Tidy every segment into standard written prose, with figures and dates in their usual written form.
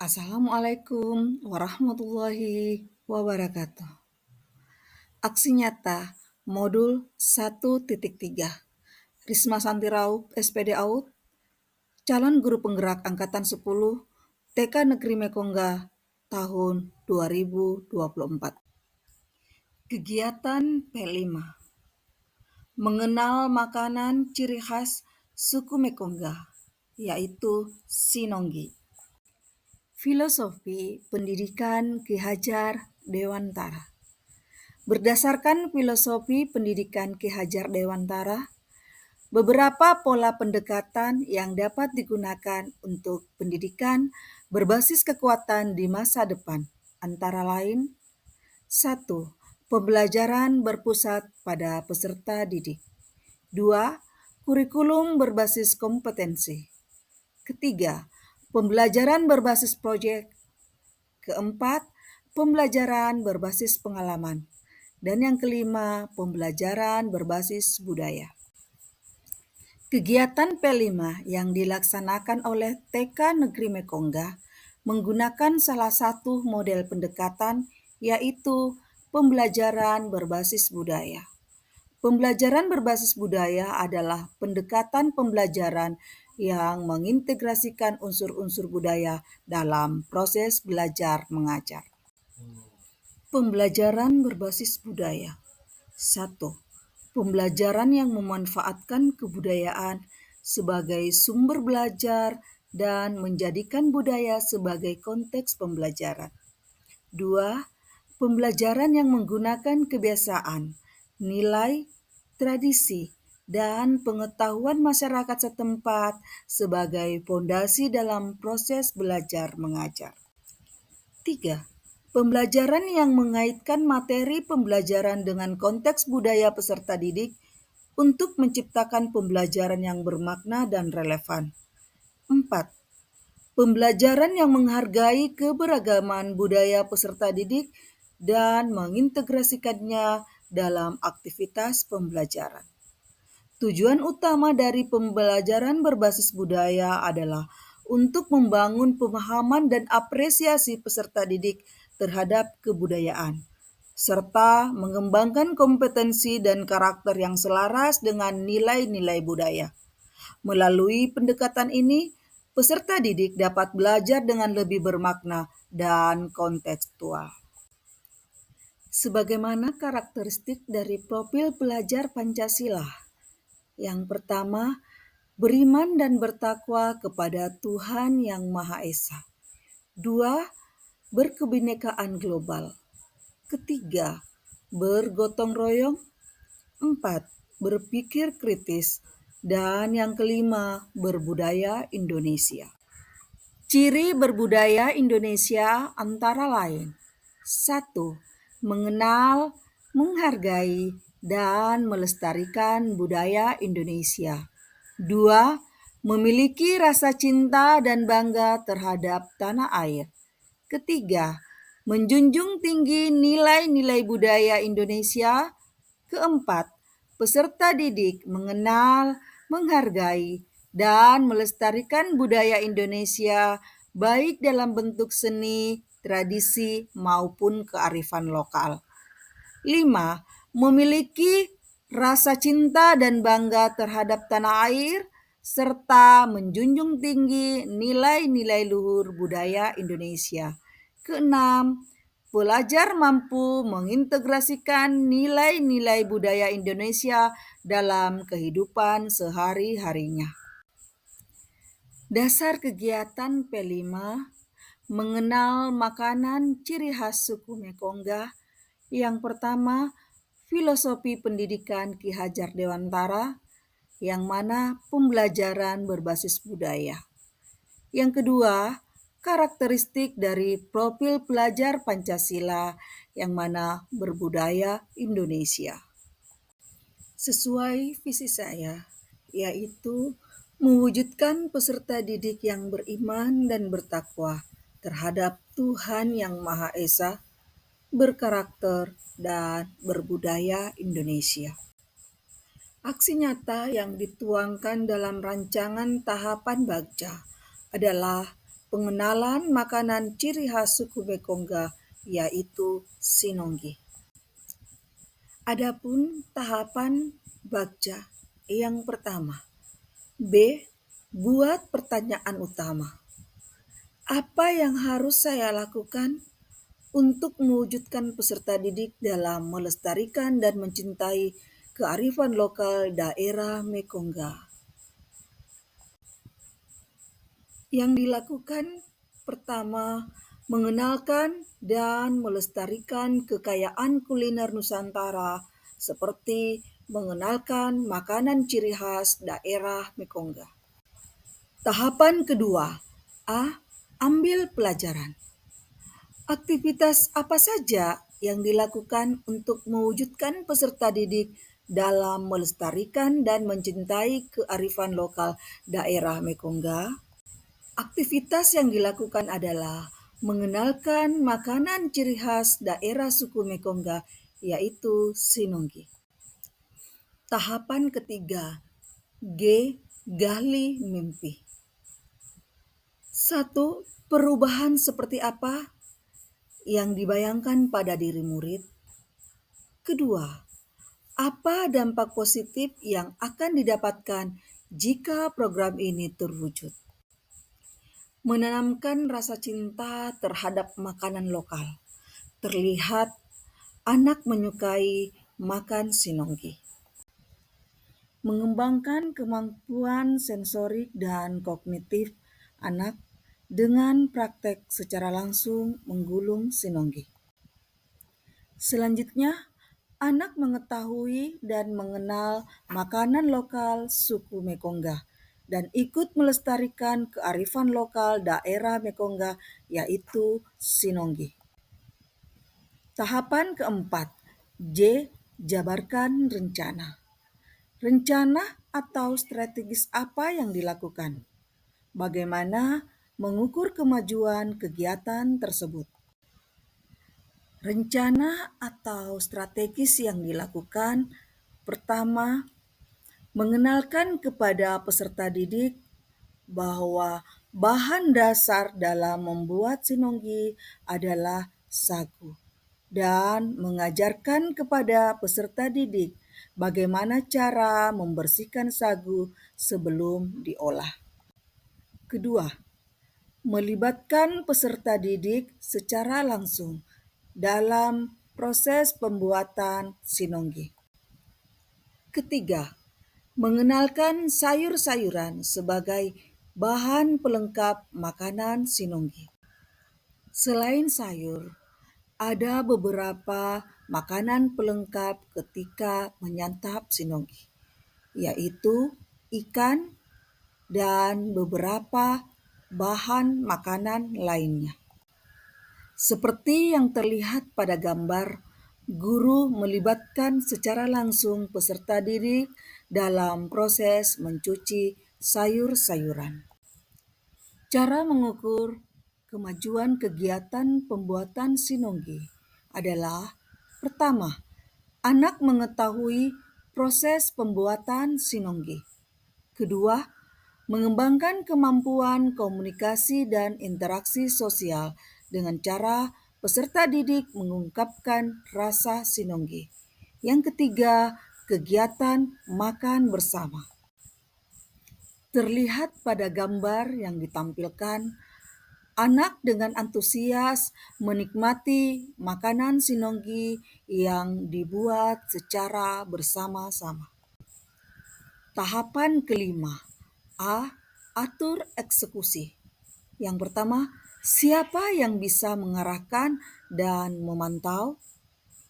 Assalamualaikum warahmatullahi wabarakatuh. Aksi nyata modul 1.3 Risma Santi Raup, SPD Aut, calon guru penggerak angkatan 10 TK Negeri Mekongga tahun 2024. Kegiatan P5 mengenal makanan ciri khas suku Mekongga, yaitu Sinonggi. Filosofi Pendidikan Ki Hajar Dewantara. Berdasarkan filosofi pendidikan Ki Hajar Dewantara, beberapa pola pendekatan yang dapat digunakan untuk pendidikan berbasis kekuatan di masa depan, antara lain: 1. Pembelajaran berpusat pada peserta didik. 2. Kurikulum berbasis kompetensi. Ketiga, pembelajaran berbasis proyek. Keempat, pembelajaran berbasis pengalaman. Dan yang kelima, pembelajaran berbasis budaya. Kegiatan P5 yang dilaksanakan oleh TK Negeri Mekongga menggunakan salah satu model pendekatan, yaitu pembelajaran berbasis budaya. Pembelajaran berbasis budaya adalah pendekatan pembelajaran yang mengintegrasikan unsur-unsur budaya dalam proses belajar mengajar. Pembelajaran berbasis budaya. 1. Pembelajaran yang memanfaatkan kebudayaan sebagai sumber belajar dan menjadikan budaya sebagai konteks pembelajaran. 2. Pembelajaran yang menggunakan kebiasaan, nilai, tradisi, dan pengetahuan masyarakat setempat sebagai fondasi dalam proses belajar mengajar. 3. Pembelajaran yang mengaitkan materi pembelajaran dengan konteks budaya peserta didik untuk menciptakan pembelajaran yang bermakna dan relevan. 4. Pembelajaran yang menghargai keberagaman budaya peserta didik dan mengintegrasikannya dalam aktivitas pembelajaran. Tujuan utama dari pembelajaran berbasis budaya adalah untuk membangun pemahaman dan apresiasi peserta didik terhadap kebudayaan, serta mengembangkan kompetensi dan karakter yang selaras dengan nilai-nilai budaya. Melalui pendekatan ini, peserta didik dapat belajar dengan lebih bermakna dan kontekstual. Sebagaimana karakteristik dari profil pelajar Pancasila. Yang pertama, beriman dan bertakwa kepada Tuhan Yang Maha Esa. 2. Berkebinekaan global. Ketiga, bergotong royong. 4. Berpikir kritis. Dan yang kelima, berbudaya Indonesia. Ciri berbudaya Indonesia antara lain: 1. Mengenal, menghargai, dan melestarikan budaya Indonesia. 2. Memiliki rasa cinta dan bangga terhadap tanah air. Ketiga, menjunjung tinggi nilai-nilai budaya Indonesia. Keempat, peserta didik mengenal, menghargai, dan melestarikan budaya Indonesia baik dalam bentuk seni, tradisi, maupun kearifan lokal. 5. Memiliki rasa cinta dan bangga terhadap tanah air, serta menjunjung tinggi nilai-nilai luhur budaya Indonesia. Keenam, pelajar mampu mengintegrasikan nilai-nilai budaya Indonesia dalam kehidupan sehari-harinya. Dasar kegiatan P5 mengenal makanan ciri khas suku Mekongga. Yang pertama, filosofi pendidikan Ki Hajar Dewantara, yang mana pembelajaran berbasis budaya. Yang kedua, karakteristik dari profil pelajar Pancasila, yang mana berbudaya Indonesia. Sesuai visi saya, yaitu mewujudkan peserta didik yang beriman dan bertakwa terhadap Tuhan Yang Maha Esa, berkarakter, dan berbudaya Indonesia. Aksi nyata yang dituangkan dalam rancangan tahapan Bagja adalah pengenalan makanan ciri khas suku Mekongga, yaitu sinonggi. Adapun tahapan bagja yang pertama. B. Buat pertanyaan utama. Apa yang harus saya lakukan untuk mewujudkan peserta didik dalam melestarikan dan mencintai kearifan lokal daerah Mekongga? Yang dilakukan pertama, mengenalkan dan melestarikan kekayaan kuliner Nusantara seperti mengenalkan makanan ciri khas daerah Mekongga. Tahapan kedua, A. Ambil pelajaran. Aktivitas apa saja yang dilakukan untuk mewujudkan peserta didik dalam melestarikan dan mencintai kearifan lokal daerah Mekongga? Aktivitas yang dilakukan adalah mengenalkan makanan ciri khas daerah suku Mekongga, yaitu sinonggi. Tahapan ketiga, G. Gali mimpi. 1. Perubahan seperti apa yang dibayangkan pada diri murid? Kedua, apa dampak positif yang akan didapatkan jika program ini terwujud? Menanamkan rasa cinta terhadap makanan lokal. Terlihat anak menyukai makan sinonggi. Mengembangkan kemampuan sensorik dan kognitif anak dengan praktek secara langsung menggulung sinonggi. Selanjutnya, anak mengetahui dan mengenal makanan lokal suku Mekongga dan ikut melestarikan kearifan lokal daerah Mekongga, yaitu sinonggi. Tahapan keempat, J. Jabarkan rencana. Rencana atau strategis apa yang dilakukan? Bagaimana mengukur kemajuan kegiatan tersebut? Rencana atau strategis yang dilakukan pertama, mengenalkan kepada peserta didik bahwa bahan dasar dalam membuat sinonggi adalah sagu dan mengajarkan kepada peserta didik bagaimana cara membersihkan sagu sebelum diolah. Kedua, melibatkan peserta didik secara langsung dalam proses pembuatan sinonggi. Ketiga, mengenalkan sayur-sayuran sebagai bahan pelengkap makanan sinonggi. Selain sayur, ada beberapa makanan pelengkap ketika menyantap sinonggi, yaitu ikan dan beberapa bahan makanan lainnya. Seperti yang terlihat pada gambar, guru melibatkan secara langsung peserta didik dalam proses mencuci sayur-sayuran. Cara mengukur kemajuan kegiatan pembuatan sinonggi adalah pertama, anak mengetahui proses pembuatan sinonggi. Kedua, mengembangkan kemampuan komunikasi dan interaksi sosial dengan cara peserta didik mengungkapkan rasa sinonggi. Yang ketiga, kegiatan makan bersama. Terlihat pada gambar yang ditampilkan, anak dengan antusias menikmati makanan sinonggi yang dibuat secara bersama-sama. Tahapan kelima, A. Atur eksekusi. Yang pertama, siapa yang bisa mengarahkan dan memantau?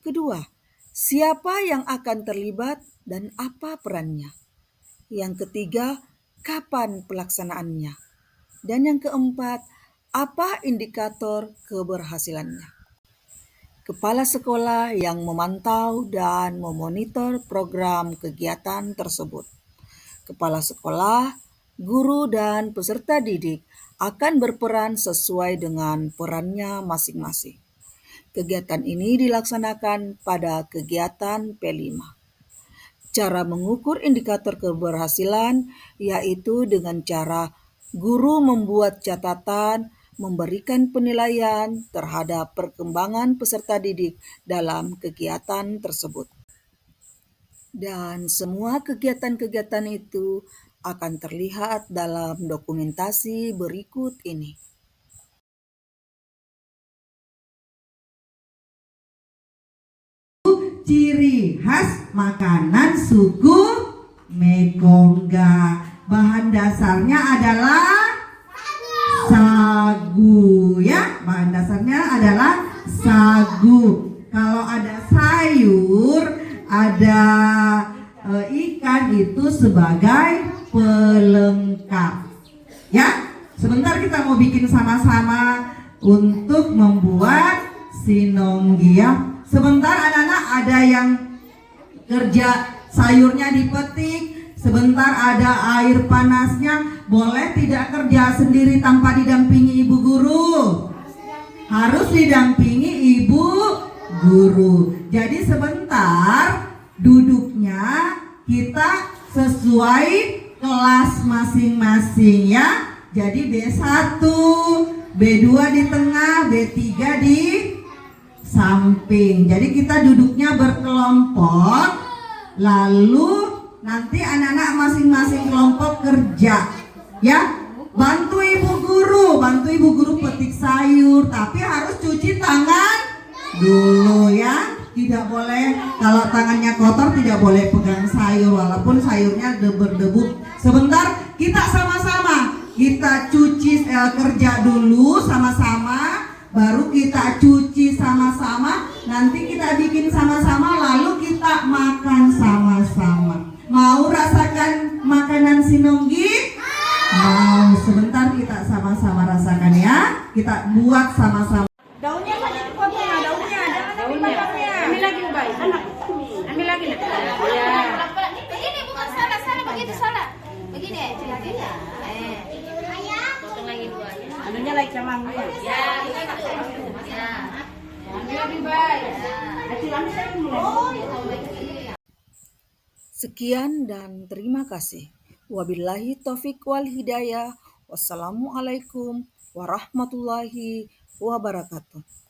Kedua, siapa yang akan terlibat dan apa perannya? Yang ketiga, kapan pelaksanaannya? Dan yang keempat, apa indikator keberhasilannya? Kepala sekolah yang memantau dan memonitor program kegiatan tersebut. Kepala sekolah, guru, dan peserta didik akan berperan sesuai dengan perannya masing-masing. Kegiatan ini dilaksanakan pada kegiatan P5. Cara mengukur indikator keberhasilan yaitu dengan cara Guru membuat catatan, memberikan penilaian terhadap perkembangan peserta didik dalam kegiatan tersebut. Dan semua kegiatan-kegiatan itu akan terlihat dalam dokumentasi berikut ini. Ciri khas makanan suku Mekongga. Bahan dasarnya adalah sagu ya. Bahan dasarnya adalah sagu. Kalau ada sayur, ada ikan itu sebagai pelengkap. Ya, sebentar kita mau bikin sama-sama untuk membuat sinonggi ya. Sebentar anak-anak ada yang kerja sayurnya dipetik, sebentar ada air panasnya. Boleh tidak kerja sendiri tanpa didampingi ibu guru? Harus didampingi ibu guru. Jadi sebentar duduknya kita sesuai kelas masing-masing ya. Jadi B1, B2 di tengah, B3 di samping. Jadi kita duduknya berkelompok, lalu nanti anak-anak masing-masing kelompok kerja ya. Bantu ibu guru petik sayur, tapi harus cuci tangan dulu ya. Tidak boleh, kalau tangannya kotor tidak boleh pegang sayur walaupun sayurnya berdebu. Sebentar kita sama-sama kita cuci kerja dulu sama-sama, baru kita cuci sama-sama, nanti kita bikin sama-sama, lalu kita makan sama-sama. Mau rasakan makanan sinonggi? Mau. Sebentar kita sama-sama rasakan ya. Kita buat sama-sama. Daunnya saja dipotong, daunnya, jangan ambil batangnya. Ambil lagi, Ubay. Ambil lagi. Ya. Begini bukan salah begitu salah. Begini. Potong lagi dua. Anunya lagi camangnya. Ya, begitu. Ya. Ambil lagi, Ubay. Ambil saya mulai. Sekian dan terima kasih. Wabillahi taufik wal hidayah. Wassalamualaikum warahmatullahi wabarakatuh.